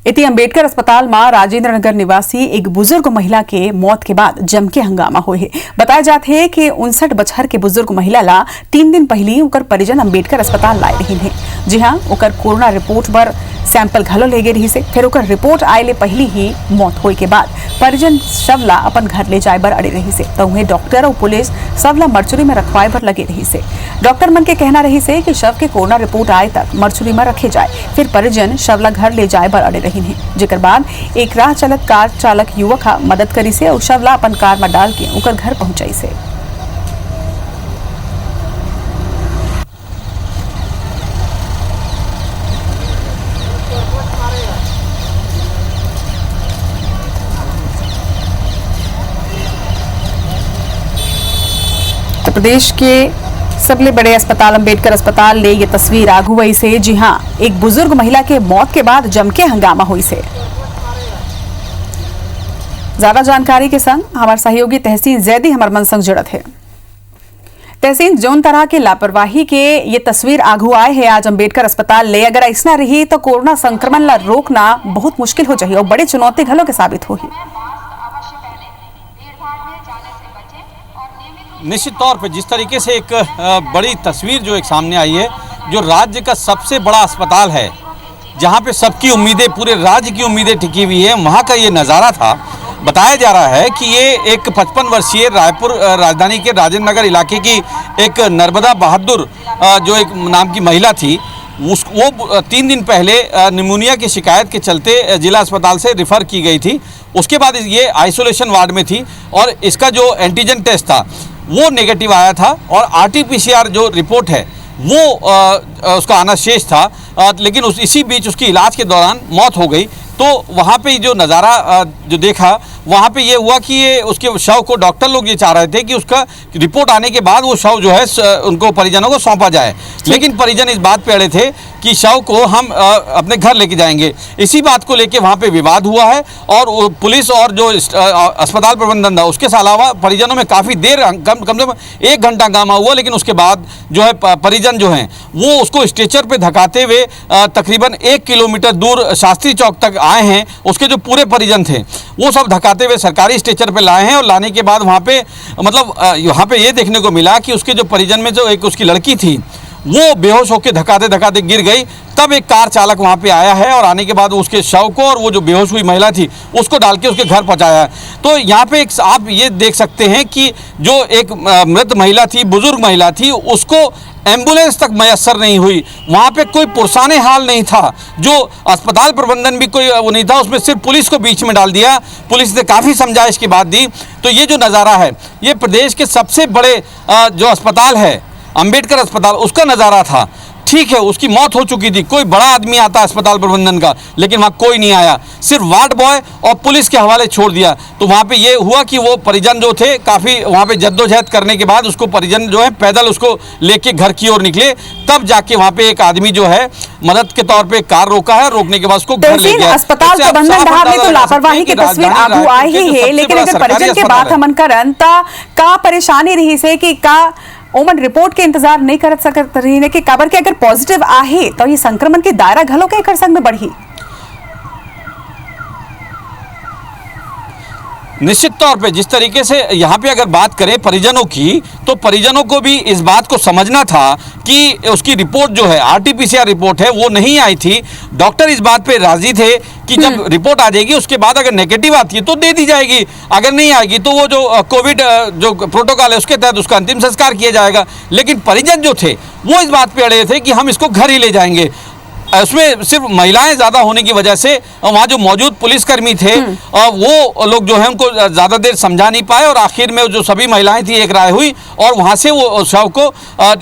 इति अंबेडकर अस्पताल में राजेंद्र नगर निवासी एक बुजुर्ग महिला के मौत के बाद जमके हंगामा हुए है। बताया जाते है कि 59 बछर के बुजुर्ग महिला ला 3 दिन पहले उकर परिजन अंबेडकर अस्पताल लाए रही है। जी हाँ, उकर कोरोना रिपोर्ट पर सैंपल घलो ले गए रही से। फिर उकर रिपोर्ट आए पहले ही मौत होए के बाद परिजन शव ला अपन घर ले जाए बर अड़े रही से, तो उन्हें डॉक्टर और पुलिस शव ला मर्चुरी में रखवाए बर लगे रही से। डॉक्टर मन के कहना रही से कि शव के कोरोना रिपोर्ट आए तक मर्चुरी में रखे जाए, फिर परिजन शव ला घर ले जाए बर अड़े रही है। जेकर बाद एक राह चलत कार चालक युवक मदद करी से और शव ला अपन कार में डाल के उकर घर पहुंचाई से। प्रदेश के सबले बड़े अस्पताल अंबेडकर अस्पताल ले ये तस्वीर आगू हुई से। जी हां, एक बुजुर्ग महिला के मौत के बाद जमके हंगामा हुई से। ज्यादा जानकारी के संग हमारे सहयोगी तहसीन जैदी हमारे मन संग जुड़त है। तहसीन, जोन तरह के लापरवाही के ये तस्वीर आगू आए है आज अंबेडकर अस्पताल ले, अगर ऐसा रही तो कोरोना संक्रमण ला रोकना बहुत मुश्किल हो जाए और बड़ी चुनौती घलों के साबित होगी। निश्चित तौर पे जिस तरीके से एक बड़ी तस्वीर जो एक सामने आई है, जो राज्य का सबसे बड़ा अस्पताल है, जहां पे सबकी उम्मीदें, पूरे राज्य की उम्मीदें टिकी हुई है, वहां का ये नज़ारा था। बताया जा रहा है कि ये एक 55 वर्षीय रायपुर राजधानी के राजेंद्र नगर इलाके की एक नर्मदा बहादुर जो एक नाम की महिला थी, वो 3 दिन पहले निमोनिया की शिकायत के चलते जिला अस्पताल से रिफ़र की गई थी। उसके बाद ये आइसोलेशन वार्ड में थी और इसका जो एंटीजन टेस्ट था वो नेगेटिव आया था और आरटीपीसीआर जो रिपोर्ट है वो उसका आना शेष था, लेकिन इसी बीच उसकी इलाज के दौरान मौत हो गई। तो वहाँ पे जो नज़ारा जो देखा, वहाँ पे ये हुआ कि ये उसके शव को डॉक्टर लोग ये चाह रहे थे कि उसका रिपोर्ट आने के बाद वो शव जो है उनको परिजनों को सौंपा जाए, लेकिन परिजन इस बात पे अड़े थे कि शव को हम अपने घर लेके जाएंगे। इसी बात को लेके वहाँ पे विवाद हुआ है और पुलिस और जो अस्पताल प्रबंधन था उसके अलावा परिजनों में काफ़ी देर, कम से कम 1 घंटा हंगामा हुआ, लेकिन उसके बाद जो है परिजन जो हैं वो उसको स्ट्रेचर पे धकाते हुए तकरीबन 1 किलोमीटर दूर शास्त्री चौक तक आए हैं। उसके जो पूरे परिजन थे वो सब धकाते हुए सरकारी स्ट्रेचर पे लाए हैं और लाने के बाद वहाँ पे मतलब यहाँ पे ये देखने को मिला कि उसके जो परिजन में जो एक उसकी लड़की थी वो बेहोश होकर धकाते धकाते गिर गई। तब एक कार चालक वहाँ पे आया है और आने के बाद उसके शव को और वो जो बेहोश हुई महिला थी उसको डाल के उसके घर पहुँचाया है। तो यहाँ पे एक आप ये देख सकते हैं कि जो एक मृत महिला थी, बुजुर्ग महिला थी, उसको एम्बुलेंस तक मैसर नहीं हुई। वहाँ पे कोई पुरसाने हाल नहीं था, जो अस्पताल प्रबंधन भी कोई वो नहीं था, उसमें सिर्फ पुलिस को बीच में डाल दिया। पुलिस ने काफ़ी समझाइश की बात दी। तो ये जो नज़ारा है ये प्रदेश के सबसे बड़े जो अस्पताल है अंबेडकर अस्पताल, उसका नज़ारा था। ठीक है, उसकी मौत हो चुकी थी, कोई बड़ा आदमी आता अस्पताल प्रबंधन का, लेकिन वहाँ कोई नहीं आया, सिर्फ वार्ड बॉय और पुलिस के हवाले छोड़ दिया। तो वहाँ पे ये हुआ कि वो परिजन जो थे काफ़ी वहाँ पे जद्दोजहद करने के बाद उसको परिजन जो है पैदल उसको लेके घर की ओर निकले, तब जाके वहाँ पे एक आदमी जो है मदद के तौर पे कार रोका है, रोकने के बाद उसको घर ले गया। अस्पताल प्रबंधन में तो लापरवाही की तस्वीर आगू आई ही है, लेकिन अगर परिजन के बात हमन करन ता का परेशानी रही से कि का ओमन रिपोर्ट के इंतजार नहीं कर सकत रही ने कि काबर के अगर पॉजिटिव आहे तो ये संक्रमण के दायरा घलो के कर संग में बढ़ी। निश्चित तौर पे जिस तरीके से यहाँ पे अगर बात करें परिजनों की, तो परिजनों को भी इस बात को समझना था कि उसकी रिपोर्ट जो है आरटीपीसीआर रिपोर्ट है वो नहीं आई थी। डॉक्टर इस बात पे राजी थे कि जब रिपोर्ट आ जाएगी उसके बाद अगर नेगेटिव आती है तो दे दी जाएगी, अगर नहीं आएगी तो वो जो कोविड जो प्रोटोकॉल है उसके तहत उसका अंतिम संस्कार किया जाएगा। लेकिन परिजन जो थे वो इस बात पे अड़े थे कि हम इसको घर ही ले जाएंगे। उसमें सिर्फ महिलाएं ज़्यादा होने की वजह से वहाँ जो मौजूद पुलिसकर्मी थे वो लोग जो है उनको ज़्यादा देर समझा नहीं पाए और आखिर में जो सभी महिलाएं थी एक राय हुई और वहाँ से वो शव को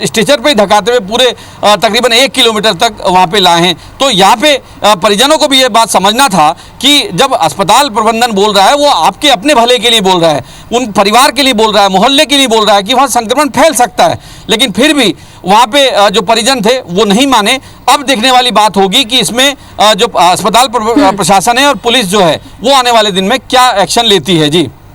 स्ट्रेचर पे धकाते हुए पूरे तकरीबन 1 किलोमीटर तक वहाँ पे लाए हैं। तो यहाँ पे परिजनों को भी ये बात समझना था कि जब अस्पताल प्रबंधन बोल रहा है वो आपके अपने भले के लिए बोल रहा है, उन परिवार के लिए बोल रहा है, मोहल्ले के लिए बोल रहा है कि वहाँ संक्रमण फैल सकता है, लेकिन फिर भी वहाँ पे जो परिजन थे वो नहीं माने। अब देखने वाली बात होगी कि इसमें जो अस्पताल प्रशासन है और पुलिस जो है वो आने वाले दिन में क्या एक्शन लेती है। जी